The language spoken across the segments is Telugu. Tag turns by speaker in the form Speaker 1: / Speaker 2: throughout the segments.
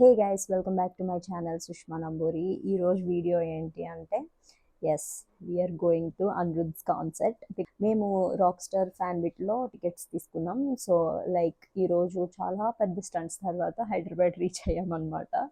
Speaker 1: Hey guys, welcome back to my channel Sushma Namburi. ఈ రోజు వీడియో ఏంటి అంటే yes we're going to Anirudh's concert. మేము రాక్ స్టార్ ఫ్యాన్ బిట్లో టికెట్స్ తీసుకున్నాం. సో లైక్ ఈరోజు చాలా పెద్ద స్టంట్స్ తర్వాత హైదరాబాద్ రీచ్ అయ్యామన్నమాట.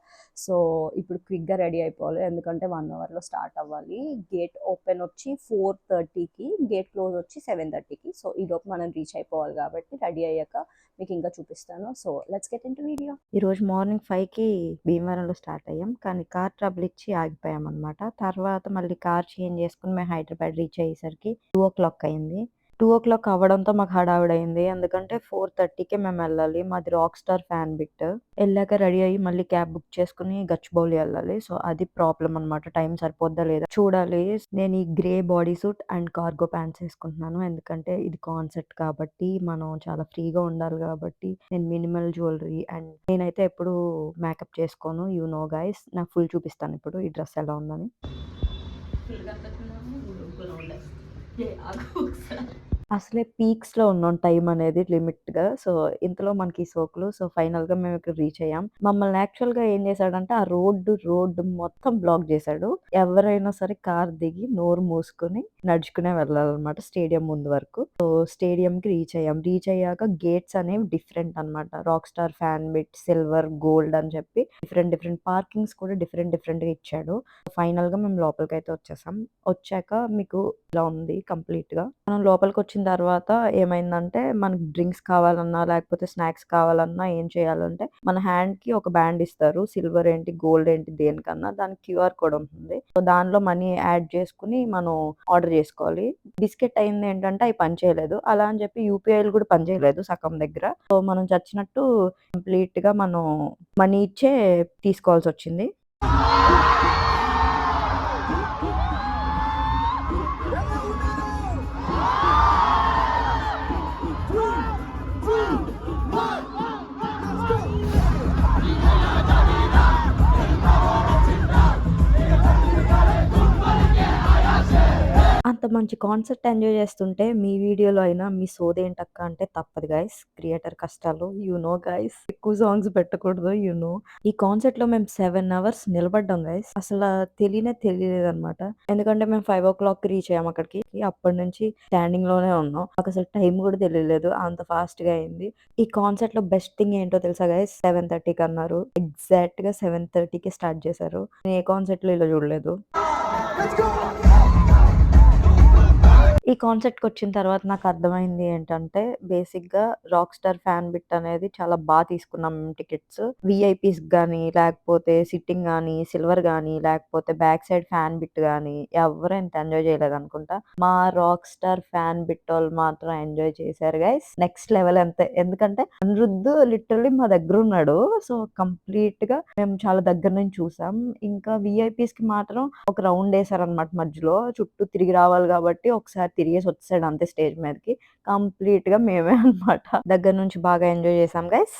Speaker 1: సో ఇప్పుడు క్విక్గా రెడీ అయిపోవాలి, ఎందుకంటే 1 అవర్లో స్టార్ట్ అవ్వాలి. గేట్ ఓపెన్ వచ్చి 4:30కి, గేట్ క్లోజ్ వచ్చి 7:30కి. సో ఈలోపు మనం రీచ్ అయిపోవాలి కాబట్టి రెడీ అయ్యాక మీకు ఇంకా చూపిస్తాను. So let's get in to video. ఈరోజు మార్నింగ్ 5కి భీమవరంలో స్టార్ట్ అయ్యాం, కానీ కార్ ట్రబుల్ ఇచ్చి ఆగిపోయాం అనమాట. తర్వాత మళ్ళీ కార్ చేంజ్ చేసుకుని మేము హైదరాబాద్ రీచ్ అయ్యేసరికి 2 o'clock అయింది. 2 o'clock అవ్వడంతో మాకు హడావిడైంది, ఎందుకంటే 4:30కే మేము వెళ్ళాలి. మాది రాక్ స్టార్ ఫ్యాన్ బిట్. వెళ్ళాక రెడీ అయ్యి మళ్ళీ క్యాబ్ బుక్ చేసుకుని గచ్చిబౌలి వెళ్ళాలి. సో అది ప్రాబ్లం అనమాట, టైం సరిపోద్దా లేదా చూడాలి. నేను ఈ grey body suit and cargo pants వేసుకుంటున్నాను, ఎందుకంటే ఇది కాన్సెప్ట్ కాబట్టి మనం చాలా ఫ్రీగా ఉండాలి కాబట్టి. నేను మినిమల్ జ్యువెలరీ అండ్ నేనైతే ఎప్పుడు మేకప్ చేసుకోను, యూ నో గైస్. నాకు ఫుల్ చూపిస్తాను ఇప్పుడు ఈ డ్రెస్ ఎలా ఉందని. అసలే పీక్స్లో ఉన్నాం, టైం అనేది లిమిట్గా. సో ఇంతలో మనకి సోకులు. సో ఫైనల్గా మేము ఇక్కడ రీచ్ అయ్యాం. మమ్మల్ని యాక్చువల్గా ఏం చేశాడంటే ఆ రోడ్డు మొత్తం బ్లాక్ చేశాడు. ఎవరైనా సరే కార్ దిగి నోరు మూసుకొని నడుచుకునే వెళ్ళాలన్నమాట స్టేడియం ముందు వరకు. సో స్టేడియంకి రీచ్ అయ్యాం. రీచ్ అయ్యాక గేట్స్ అనేవి డిఫరెంట్ అనమాట. Rock star fan bit, silver, gold అని చెప్పి డిఫరెంట్ పార్కింగ్స్ కూడా డిఫరెంట్గా ఇచ్చాడు. ఫైనల్ గా మేము లోపలికి అయితే వచ్చేసాం. వచ్చాక మీకు ఇలా ఉంది కంప్లీట్ గా. మనం లోపలికి వచ్చిన తర్వాత ఏమైందంటే మనకి డ్రింక్స్ కావాలన్నా లేకపోతే స్నాక్స్ కావాలన్నా ఏం చేయాలంటే మన హ్యాండ్ కి ఒక బ్యాండ్ ఇస్తారు. సిల్వర్ ఏంటి గోల్డ్ ఏంటి దేనికన్నా దానికి QR కోడ్ ఉంటుంది. సో దానిలో మనీ యాడ్ చేసుకుని మనం ఆర్డర్ చేసుకోవాలి. బిస్కెట్ అయింది ఏంటంటే అవి పని చేయలేదు, అలా అని చెప్పి UPIలు కూడా పని చేయలేదు సగం దగ్గర. సో మనం చచ్చినట్టు కంప్లీట్ గా మనం మనీ ఇచ్చే తీసుకోవాల్సి వచ్చింది. అంత మంచి కాన్సెప్ట్ ఎంజాయ్ చేస్తుంటే మీ వీడియోలో అయినా మీ సోదేంటక్క అంటే తప్పదు గైస్. క్రియేటర్ కష్టాలు యు నో గైస్. ఎక్కువ సాంగ్స్ పెట్టకూడదు యు నో. ఈ కాన్సెప్ట్ లో మేము 7 hours నిలబడ్డాం గైస్. అసలు తెలియలేదు అనమాట, ఎందుకంటే మేము 5 o'clock రీచ్ అయ్యాం అక్కడికి. అప్పటి నుంచి స్టాండింగ్ లోనే ఉన్నాం. మాకు అసలు టైం కూడా తెలియలేదు, అంత ఫాస్ట్ గా అయింది. ఈ కాన్సెప్ట్ లో బెస్ట్ థింగ్ ఏంటో తెలుసా గైస్? 7:30కి అన్నారు, ఎగ్జాక్ట్ గా 7:30కి స్టార్ట్ చేశారు. నేను ఏ కాన్సెప్ట్ లో ఇలా చూడలేదు. ఈ కాన్సెప్ట్కి వచ్చిన తర్వాత నాకు అర్థమైంది ఏంటంటే బేసిక్గా రాక్ స్టార్ ఫ్యాన్ బిట్ అనేది చాలా బాగా తీసుకున్నాం మేము టికెట్స్. విఐపీస్ కానీ లేకపోతే సిట్టింగ్ కానీ సిల్వర్ కానీ లేకపోతే బ్యాక్ సైడ్ ఫ్యాన్ బిట్ కానీ ఎవరు ఎంత ఎంజాయ్ చేయలేదు అనుకుంటా. మా రాక్ స్టార్ ఫ్యాన్ బిట్ వాళ్ళు మాత్రం ఎంజాయ్ చేశారు గైస్, నెక్స్ట్ లెవెల్ అంతే. ఎందుకంటే అనిరుద్ధ్ లిటరల్లీ మా దగ్గర ఉన్నాడు. సో కంప్లీట్ గా మేము చాలా దగ్గర నుంచి చూసాం. ఇంకా విఐపీస్ కి మాత్రం ఒక రౌండ్ వేసారనమాట, మధ్యలో చుట్టూ తిరిగి రావాలి కాబట్టి ఒకసారి తిరిగేసి వచ్చాడు అంతే స్టేజ్ మీదకి. కంప్లీట్ గా మేమే అనమాట దగ్గర నుంచి బాగా ఎంజాయ్ చేసాం guys.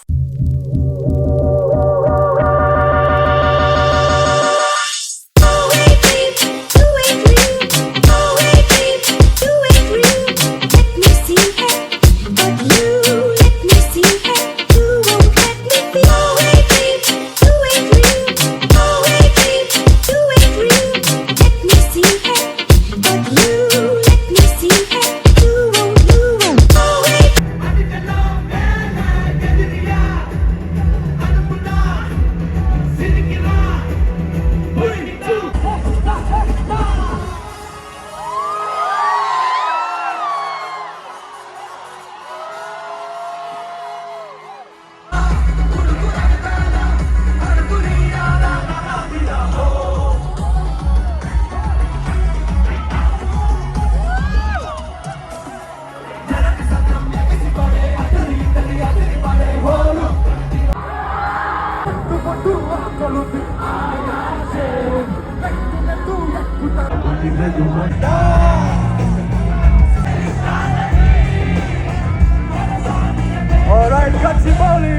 Speaker 1: All right, Gachibowli.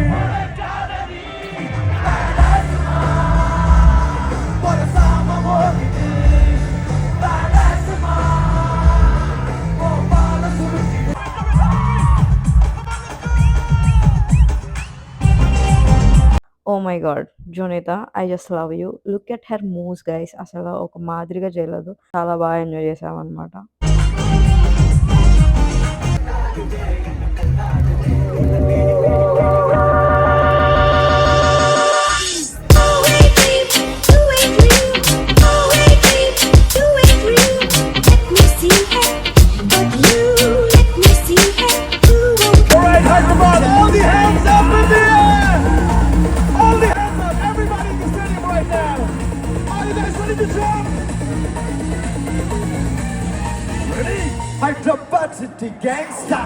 Speaker 1: My God! Jonita I just love you. Look at her moves guys. అసలు ఒక మాదిరిగా చేయలేదు. చాలా బాగా enjoy చేసామనమాట.
Speaker 2: Hyderabad gangsta.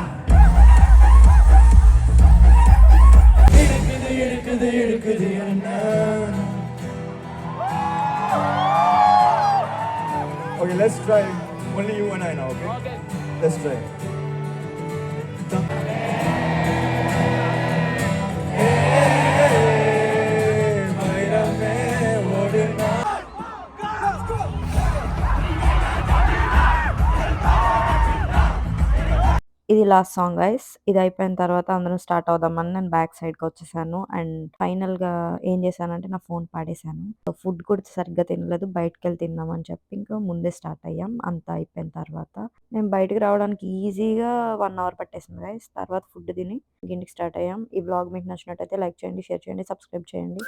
Speaker 2: Okay, let's try. Only you and I now, okay? Let's try.
Speaker 1: ఇది లాస్ట్ సాంగ్ గైస్. ఇది అయిపోయిన తర్వాత అందరం స్టార్ట్ అవుదామని నేను బ్యాక్ సైడ్‌కి వచ్చేసాను. అండ్ ఫైనల్‌గా ఏం చేశానంటే నా ఫోన్ పాడేశాను. ఫుడ్ కూడా సరిగ్గా తినలేదు. బయటికెళ్ళి తిందామని చెప్పి ఇంకా ముందే స్టార్ట్ అయ్యాం. అంతా అయిపోయిన తర్వాత నేను బయటికి రావడానికి ఈజీగా 1 అవర్ పట్టేసింది గైస్. తర్వాత ఫుడ్ తిని ఇంటికి స్టార్ట్ అయ్యాం. ఈ వ్లాగ్ మీకు నచ్చినట్టయితే లైక్ చేయండి, షేర్ చేయండి, సబ్స్క్రైబ్ చేయండి.